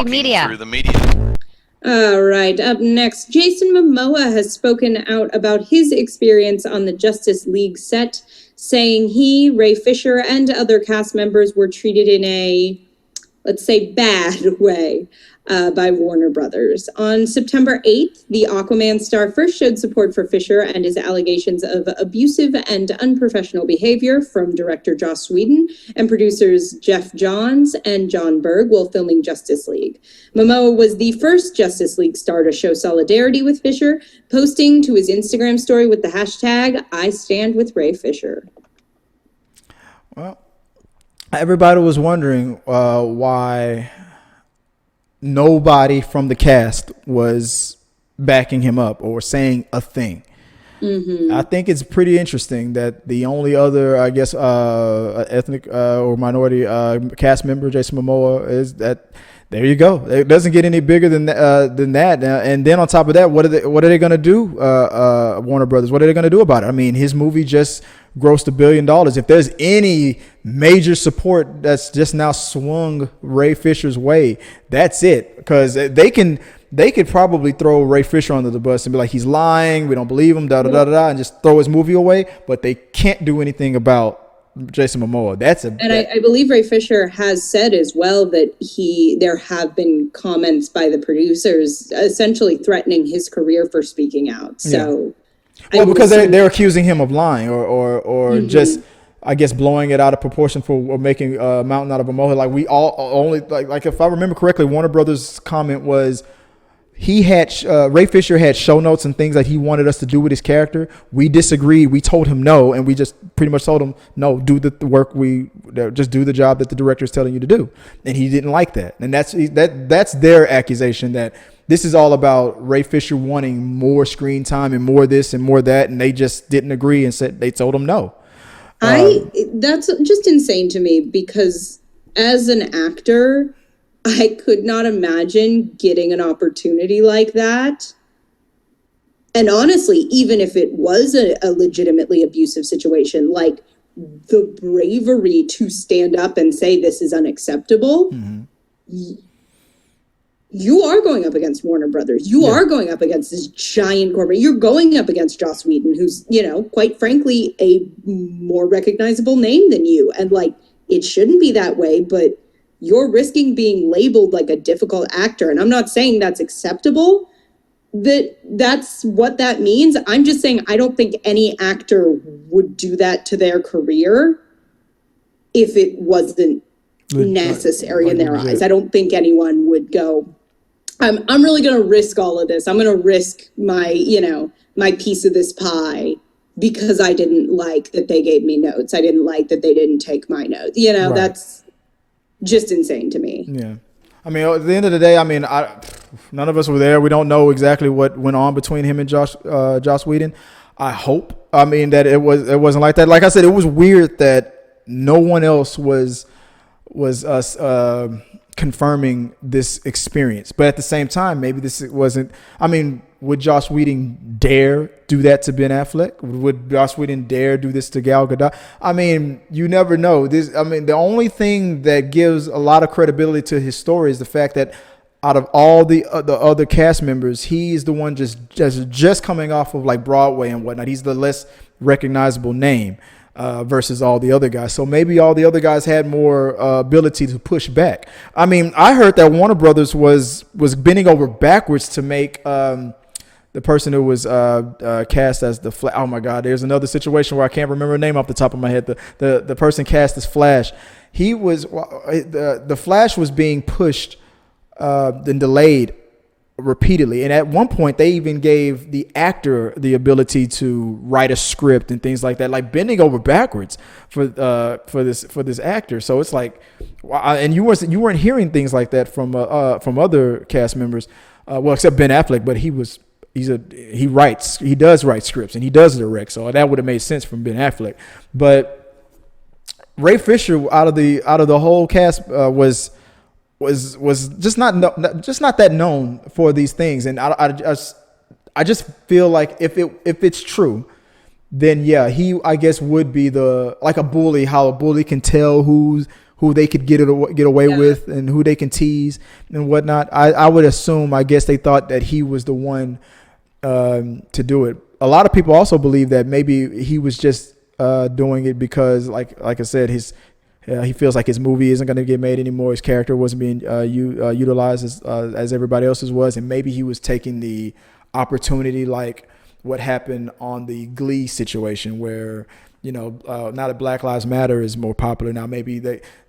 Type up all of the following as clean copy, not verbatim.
media. Through the media. All right, up next, Jason Momoa has spoken out about his experience on the Justice League set, saying he, Ray Fisher, and other cast members were treated in a, let's say, bad way by Warner Brothers. On September 8th, the Aquaman star first showed support for Fisher and his allegations of abusive and unprofessional behavior from director Joss Whedon and producers Jeff Johns and John Berg while filming Justice League. Momoa was the first Justice League star to show solidarity with Fisher, posting to his Instagram story with the hashtag #IStandWithRayFisher. Well, everybody was wondering why nobody from the cast was backing him up or saying a thing. Mm-hmm. I think it's pretty interesting that the only other, I guess, ethnic or minority cast member, Jason Momoa, is that. There you go. It doesn't get any bigger than that. And then on top of that, what are they going to do? Warner Brothers. What are they going to do about it? I mean, his movie just grossed $1 billion. If there's any major support that's just now swung Ray Fisher's way, that's it. Because they could probably throw Ray Fisher under the bus and be like, he's lying. We don't believe him. And just throw his movie away. But they can't do anything about Jason Momoa. I believe Ray Fisher has said as well that there have been comments by the producers essentially threatening his career for speaking out. So, well, because they're accusing him of lying or just, I guess, blowing it out of proportion for making a mountain out of a molehill. Like we all only like if I remember correctly, Warner Brothers' comment was. He had Ray Fisher had show notes and things that he wanted us to do with his character. We disagreed. We told him no, and we just pretty much told him no. Do the work. Just do the job that the director is telling you to do, and he didn't like that. And that's their accusation that this is all about Ray Fisher wanting more screen time and more this and more that, and they just didn't agree and said they told him no. That's just insane to me because as an actor, I could not imagine getting an opportunity like that. And honestly, even if it was a legitimately abusive situation, like the bravery to stand up and say this is unacceptable, you are going up against Warner Brothers. You are going up against this giant corporate. You're going up against Joss Whedon, who's, quite frankly, a more recognizable name than you. And like, it shouldn't be that way, but you're risking being labeled like a difficult actor. And I'm not saying that's acceptable, that's what that means. I'm just saying I don't think any actor would do that to their career if it wasn't necessary in their eyes. I don't think anyone would go, I'm really going to risk all of this. I'm going to risk my, my piece of this pie because I didn't like that they gave me notes. I didn't like that they didn't take my notes. That's just insane to me. Yeah. I mean, at the end of the day, I mean, none of us were there. We don't know exactly what went on between him and Joss Whedon. I hope, that it wasn't like that. Like I said, it was weird that no one else was confirming this experience. But at the same time, maybe this wasn't, would Joss Whedon dare do that to Ben Affleck? Would Joss Whedon dare do this to Gal Gadot? You never know. The only thing that gives a lot of credibility to his story is the fact that out of all the other cast members, he's the one just coming off of like Broadway and whatnot. He's the less recognizable name versus all the other guys. So maybe all the other guys had more ability to push back. I heard that Warner Brothers was bending over backwards to make the person who was cast as the Flash. Oh my God! There's another situation where I can't remember her name off the top of my head. The person cast as Flash. He was the Flash was being pushed and delayed repeatedly, and at one point they even gave the actor the ability to write a script and things like that, like bending over backwards for this actor. So it's like, and you weren't hearing things like that from other cast members, well, except Ben Affleck, but he does write scripts and he does direct, so that would have made sense from Ben Affleck. But Ray Fisher out of the whole cast was just not that known for these things, and I just feel like if it's true, then yeah, he I guess would be like a bully, how a bully can tell who who they could get away with and who they can tease and whatnot. I would assume, I guess they thought that he was the one to do it. A lot of people also believe that maybe he was just doing it because, like I said, he feels like his movie isn't going to get made anymore. His character wasn't being utilized as everybody else's was, and maybe he was taking the opportunity, like what happened on the Glee situation, where now that Black Lives Matter is more popular now, maybe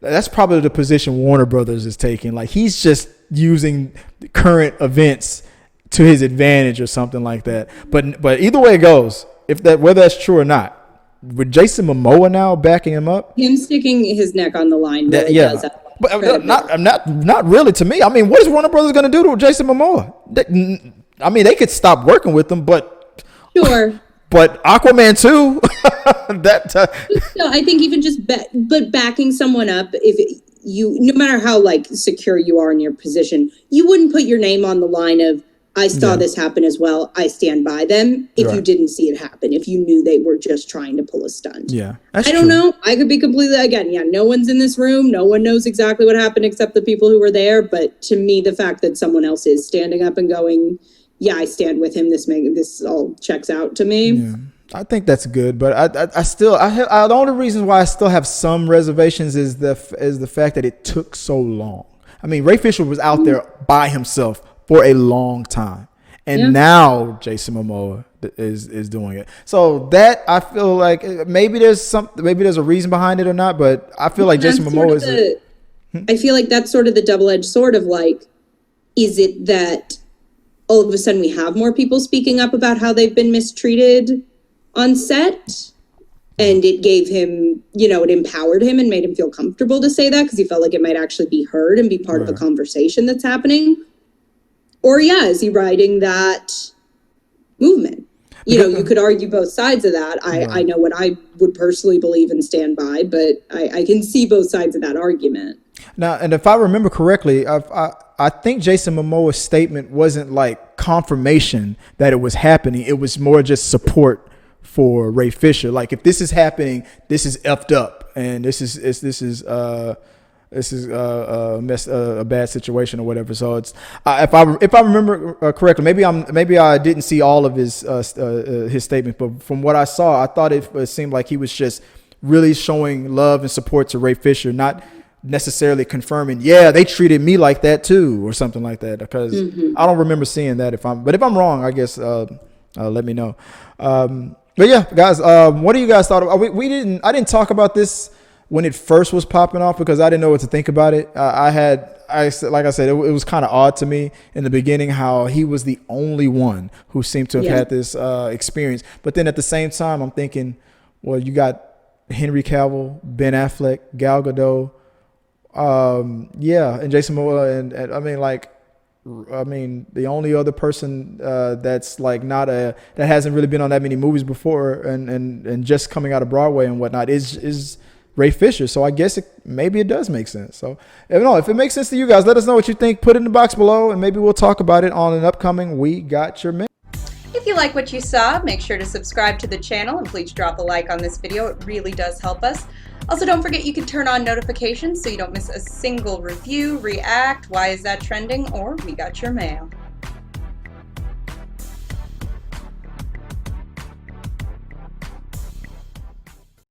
that's probably the position Warner Brothers is taking. Like, he's just using current events to his advantage or something like that. But either way it goes, whether that's true or not, with Jason Momoa now backing him up, him sticking his neck on the line really does that. But not really to me. I mean, what is Warner Brothers going to do to Jason Momoa? They could stop working with him, but sure. But Aquaman 2, No, I think even just but backing someone up, if you, no matter how like secure you are in your position, you wouldn't put your name on the line of, I saw this happen as well, I stand by them, if you didn't see it happen, if you knew they were just trying to pull a stunt. Yeah, I don't know. I could be completely, no one's in this room. No one knows exactly what happened except the people who were there. But to me, the fact that someone else is standing up and going, yeah, I stand with him, this all checks out to me. Yeah. I think that's good, but the only reason why I still have some reservations is the fact that it took so long. I mean, Ray Fisher was out there by himself for a long time, and now Jason Momoa is doing it. So that, I feel like maybe there's a reason behind it or not, but I feel like Jason Momoa is. I feel like that's sort of the double-edged sword of like, is it that all of a sudden we have more people speaking up about how they've been mistreated on set, and it gave him, it empowered him and made him feel comfortable to say that because he felt like it might actually be heard and be part of the conversation that's happening? Or is he riding that movement? You could argue both sides of that. I know what I would personally believe and stand by, but I can see both sides of that argument. Now, and if I remember correctly, I think Jason Momoa's statement wasn't like confirmation that it was happening. It was more just support for Ray Fisher. Like, if this is happening, this is effed up, and this is a bad situation or whatever. So it's if I remember correctly, maybe I didn't see all of his statement, but from what I saw, I thought it seemed like he was just really showing love and support to Ray Fisher, not necessarily confirming, they treated me like that too, or something like that. Because I don't remember seeing that. If I'm wrong, I guess let me know. But yeah, guys, what do you guys thought of? I didn't talk about this when it first was popping off because I didn't know what to think about it. Like I said, it was kind of odd to me in the beginning how he was the only one who seemed to have had this experience. But then at the same time, I'm thinking, well, you got Henry Cavill, Ben Affleck, Gal Gadot, and Jason Momoa, and the only other person that's like that hasn't really been on that many movies before and just coming out of Broadway and whatnot is Ray Fisher. So I guess maybe it does make sense. So if it makes sense to you guys, let us know what you think. Put it in the box below, and maybe we'll talk about it on an upcoming We Got Your Man. If you like what you saw, make sure to subscribe to the channel and please drop a like on this video. It really does help us. Also, don't forget you can turn on notifications so you don't miss a single review, react, why is that trending, or We Got Your Mail.